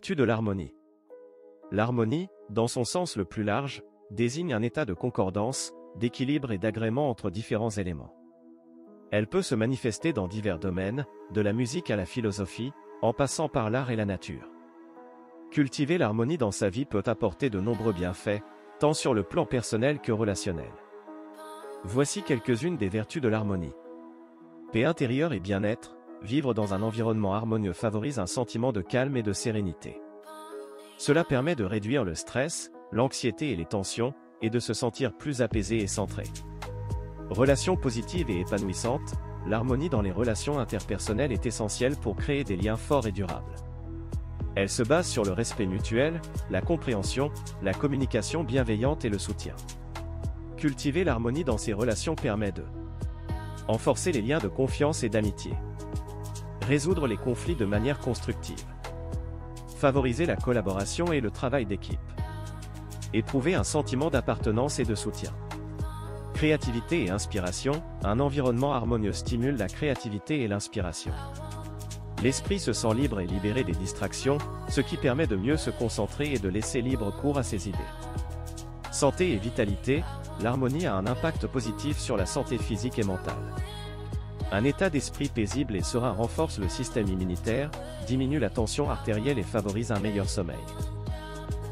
Vertu de l'harmonie. L'harmonie, dans son sens le plus large, désigne un état de concordance, d'équilibre et d'agrément entre différents éléments. Elle peut se manifester dans divers domaines, de la musique à la philosophie, en passant par l'art et la nature. Cultiver l'harmonie dans sa vie peut apporter de nombreux bienfaits, tant sur le plan personnel que relationnel. Voici quelques-unes des vertus de l'harmonie. Paix intérieure et bien-être, vivre dans un environnement harmonieux favorise un sentiment de calme et de sérénité. Cela permet de réduire le stress, l'anxiété et les tensions, et de se sentir plus apaisé et centré. Relations positives et épanouissantes, l'harmonie dans les relations interpersonnelles est essentielle pour créer des liens forts et durables. Elle se base sur le respect mutuel, la compréhension, la communication bienveillante et le soutien. Cultiver l'harmonie dans ses relations permet de renforcer les liens de confiance et d'amitié, résoudre les conflits de manière constructive, favoriser la collaboration et le travail d'équipe, éprouver un sentiment d'appartenance et de soutien. Créativité et inspiration, un environnement harmonieux stimule la créativité et l'inspiration. L'esprit se sent libre et libéré des distractions, ce qui permet de mieux se concentrer et de laisser libre cours à ses idées. Santé et vitalité, l'harmonie a un impact positif sur la santé physique et mentale. Un état d'esprit paisible et serein renforce le système immunitaire, diminue la tension artérielle et favorise un meilleur sommeil.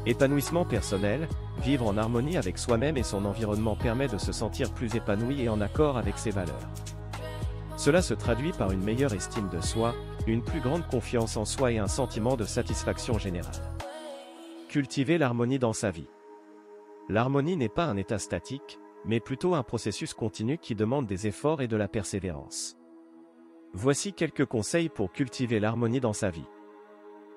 Épanouissement personnel, vivre en harmonie avec soi-même et son environnement permet de se sentir plus épanoui et en accord avec ses valeurs. Cela se traduit par une meilleure estime de soi, une plus grande confiance en soi et un sentiment de satisfaction générale. Cultiver l'harmonie dans sa vie. L'harmonie n'est pas un état statique, mais plutôt un processus continu qui demande des efforts et de la persévérance. Voici quelques conseils pour cultiver l'harmonie dans sa vie.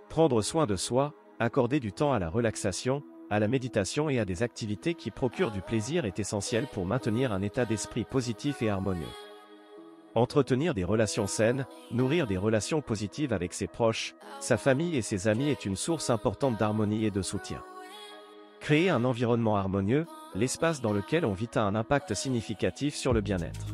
Prendre soin de soi, accorder du temps à la relaxation, à la méditation et à des activités qui procurent du plaisir est essentiel pour maintenir un état d'esprit positif et harmonieux. Entretenir des relations saines, nourrir des relations positives avec ses proches, sa famille et ses amis est une source importante d'harmonie et de soutien. Créer un environnement harmonieux, l'espace dans lequel on vit a un impact significatif sur le bien-être.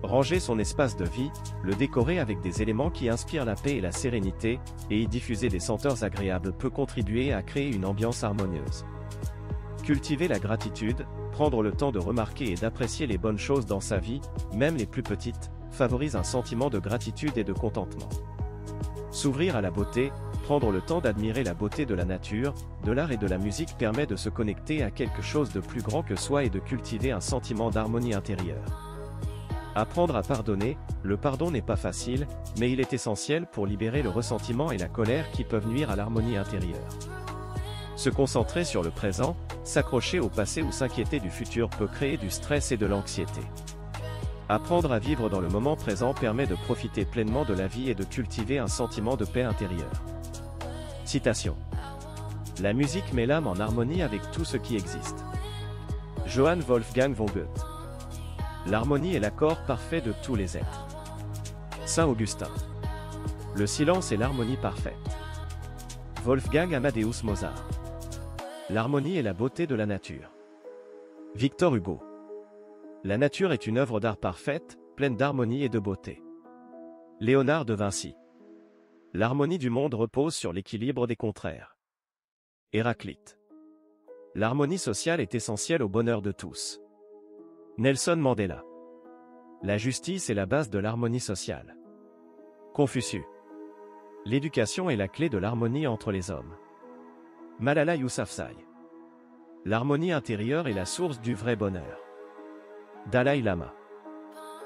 Ranger son espace de vie, le décorer avec des éléments qui inspirent la paix et la sérénité, et y diffuser des senteurs agréables peut contribuer à créer une ambiance harmonieuse. Cultiver la gratitude, prendre le temps de remarquer et d'apprécier les bonnes choses dans sa vie, même les plus petites, favorise un sentiment de gratitude et de contentement. S'ouvrir à la beauté, prendre le temps d'admirer la beauté de la nature, de l'art et de la musique permet de se connecter à quelque chose de plus grand que soi et de cultiver un sentiment d'harmonie intérieure. Apprendre à pardonner, le pardon n'est pas facile, mais il est essentiel pour libérer le ressentiment et la colère qui peuvent nuire à l'harmonie intérieure. Se concentrer sur le présent, s'accrocher au passé ou s'inquiéter du futur peut créer du stress et de l'anxiété. Apprendre à vivre dans le moment présent permet de profiter pleinement de la vie et de cultiver un sentiment de paix intérieure. Citation. La musique met l'âme en harmonie avec tout ce qui existe. Johann Wolfgang von Goethe. L'harmonie est l'accord parfait de tous les êtres. Saint Augustin. Le silence est l'harmonie parfaite. Wolfgang Amadeus Mozart. L'harmonie est la beauté de la nature. Victor Hugo. La nature est une œuvre d'art parfaite, pleine d'harmonie et de beauté. Léonard de Vinci. L'harmonie du monde repose sur l'équilibre des contraires. Héraclite. L'harmonie sociale est essentielle au bonheur de tous. Nelson Mandela. La justice est la base de l'harmonie sociale. Confucius. L'éducation est la clé de l'harmonie entre les hommes. Malala Yousafzai. L'harmonie intérieure est la source du vrai bonheur. Dalai Lama.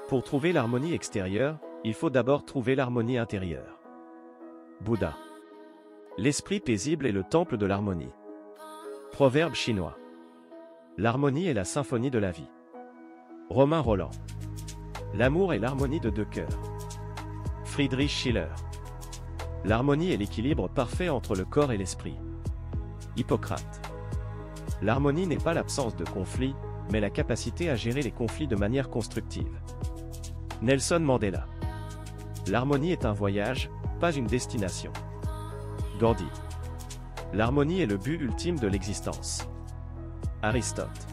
Pour trouver l'harmonie extérieure, il faut d'abord trouver l'harmonie intérieure. Bouddha. L'esprit paisible est le temple de l'harmonie. Proverbe chinois. L'harmonie est la symphonie de la vie. Romain Rolland. L'amour est l'harmonie de deux cœurs. Friedrich Schiller. L'harmonie est l'équilibre parfait entre le corps et l'esprit. Hippocrate. L'harmonie n'est pas l'absence de conflits, mais la capacité à gérer les conflits de manière constructive. Nelson Mandela. L'harmonie est un voyage, pas une destination. Gandhi. L'harmonie est le but ultime de l'existence. Aristote.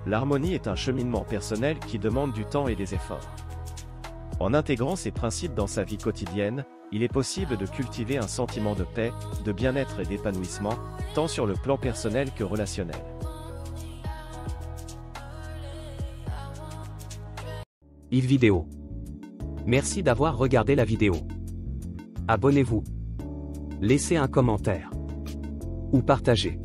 L'harmonie est un cheminement personnel qui demande du temps et des efforts. En intégrant ces principes dans sa vie quotidienne, il est possible de cultiver un sentiment de paix, de bien-être et d'épanouissement, tant sur le plan personnel que relationnel. Yves Vidéo. Merci d'avoir regardé la vidéo. Abonnez-vous. Laissez un commentaire. Ou partagez.